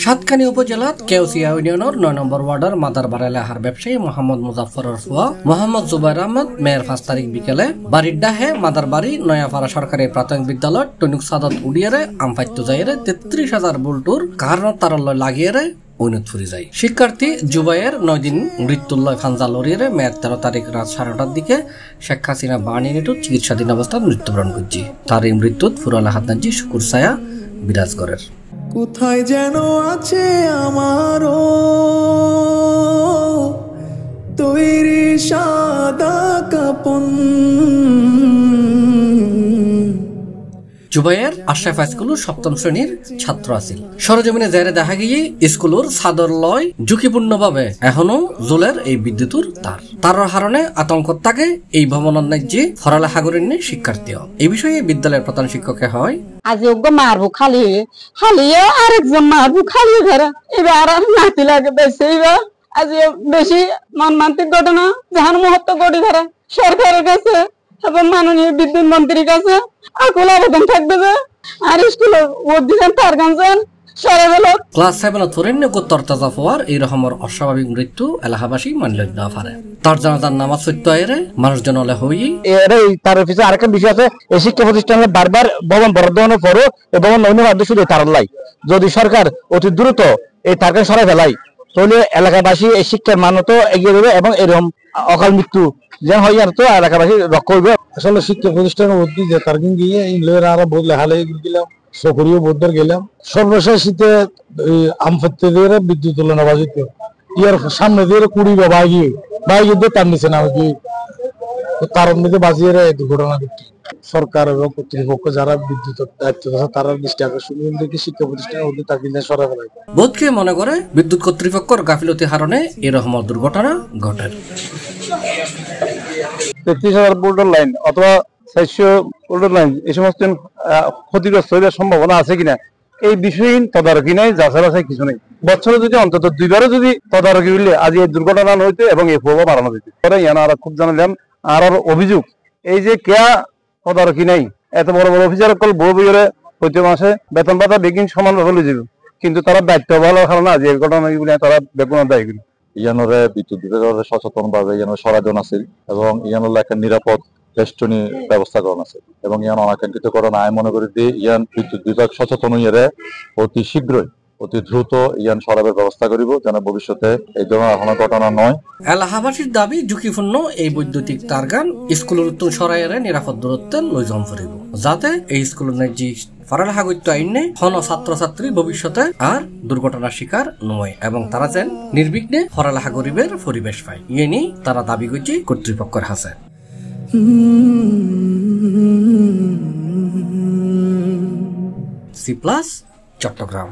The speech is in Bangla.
সাতকানি উপজেলাত কেউসিয়া ইউনিয়নের ৯ নম্বর ওয়ার্ডের মাদারবাড়া এলাকার ব্যবসায়ী মোহাম্মদ মুজাফফরের ফুয়া মোহাম্মদ জুবাইর আহমদ মেয়ের ৫ তারিখ বিকেলে বাড়ির ডাহে মাদারবাড়ি নয়াপাড়া সরকারি প্রাথমিক বিদ্যালয় টনুক সাদত উড়িয়ারে আমফাইত্য যাইরে ৩৩,০০০ বুলটুর কারণ তারল্য লাগিয়ে উন্নত ফুরি যায়। শিক্ষার্থী জুবাইয়ের ৯ দিন মৃত্যুল্লয় ফানজাল লড়িয়ে মেয়ের ১৩ তারিখ রাত ৯:৩০টার দিকে শেখ হাসিনা বাণী নেটু চিকিৎসাধীন অবস্থায় মৃত্যুবরণ করছি। তার এই মৃত্যুত ফুরালা হাতনাজি শুকুর ছায়া বিরাজ করের। কোথায় যেন আছে আমারও তৈরি সাদা কাপন। জুবাইয়ের আশরাফ স্কুলের ৭ম শ্রেণীর ছাত্র আছিল। সরজমিনে যাইরে দেখা গিয়ে স্কুলের সাদর লয় ঝুঁকিপূর্ণভাবে এখনো জোলের এই বিদ্যুতের তারের হারণে আতঙ্ক থাকে এই ভবনের ন্যায্যে ফরালা সাগরের নিয়ে শিক্ষার্থী। এই বিষয়ে বিদ্যালয়ের প্রধান শিক্ষকে হয় আজ মারবো খালি খালিয়ে আরেকজন মারবো খালি ঘরে এবার আর নাতি লাগে বেশি এবার আজ বেশি মর্মান্তিক ঘটনা যাহার মুহূর্ত গড়ি ধরে সরকারের কাছে এবং মাননীয় বিদ্যুৎ মন্ত্রীর কাছে আকুল আবেদন থাকবে যে আর স্কুলে ভোট দিচ্ছেন তার গান ক্লাস 7 তরুণ্য তরতাজা হওয়ার এই রকমের অস্বাভাবিক মৃত্যু এলাকাবাসী মানল না পারে। তার জানাজার নামাজ সত্য এরে মানুষজন হলে হই তার পিছনে আরেকটা বিষয় আছে। এই শিক্ষা প্রতিষ্ঠানে বারবার ভবন বরাদ্দ হওয়ার পরও এই ভবন নৈন্য শুধু তার লাই যদি সরকার অতি দ্রুত এই তারকে সরাই ফেলাই তাহলে এলাকাবাসী এই শিক্ষার মান তো এগিয়ে দেবে এবং এরকম অকাল মৃত্যু যেন হয় আর তো এলাকাবাসী রক্ষা করবে। আসলে শিক্ষা প্রতিষ্ঠানে ভর্তি যে তার গিয়ে আরো লেখালেখি গেলাম সকরিও বোধর গেলাম। সর্বশেষ শীতে আমফাত্তে দিয়ে বিদ্যুৎ তুলনা বাজিত ইয়ার সামনে দিয়ে কুড়ি বা বাইকে তার নিচে না তার মধ্যে বাজিয়ে দুর্ঘটনা ঘটে। সরকার এবং কর্তৃপক্ষ যারা বিদ্যুৎ দায়িত্ব আছে তারা দৃষ্টি আকর্ষণ করে শিক্ষা প্রতিষ্ঠানের মধ্যে তার কিন্তু সরা ফেলায়। বোধকে মনে করে বিদ্যুৎ কর্তৃপক্ষের গাফিলতি হারণে এরকম দুর্ঘটনা ঘটে। ৩৩,০০০ ভোল্টের লাইন অথবা ৪০০ ভোল্টের লাইন এই সমস্ত ক্ষতিগ্রস্ত হওয়ার সম্ভাবনা আছে কিনা এই বিষয়হীন তদারকি নাই, যাচাই বাছাই কিছু নেই। বছরে যদি অন্তত ২বারও যদি তদারকি হইলে আজ এই দুর্ঘটনা হইতে এবং এই প্রভাব বাড়ানো যেত। পরে ইয়ানা খুব জানালাম আর অভিযোগ এই যে কেয়া তদারকি নাই, এত বড় বড় অফিসার কল বড় বইরে প্রতি মাসে বেতন ভাতা বেগিন সমানভাবে লই যাব, কিন্তু তারা দায়িত্ব ভালো কারণে আজ এই ঘটনাগুলি তারা বেগুন দায়ী করি। ইয়ানরে বিদ্যুৎ বিভাগের সচেতনভাবে ইয়ান সরাজন আছে এবং ইয়ানোর একটা নিরাপদ বেষ্টনী ব্যবস্থা করা আছে এবং ইয়ান অনাকাঙ্ক্ষিত ঘটনা আমি মনে করি দিয়ে ইয়ান বিদ্যুৎ বিভাগ সচেতন হইয়ারে অতি শীঘ্রই অতি দ্রুত ইয়ান সরাবের ব্যবস্থা করিব যেন ভবিষ্যতে এই ধরনের কোনো ঘটনা নয়। এলাকাবাসীর দাবি ঝুঁকিপূর্ণ এই বৈদ্যুতিক তারগান স্কুলের উত্তর সরাইয়ারে নিরাপদ দূরত্বে লই যাম ফুরিব যাতে এই স্কুলের ন্যায্য ফরালা হাগত্য আইনে হন ছাত্রছাত্রী ভবিষ্যতে আর দুর্ঘটনার শিকার নয় এবং তারা যেন নির্বিঘ্নে ফরালা হাগরিবের পরিবেশ পায় ইয়ে নিয়ে তারা দাবি করছে কর্তৃপক্ষের হাতে। C plus Chittagong.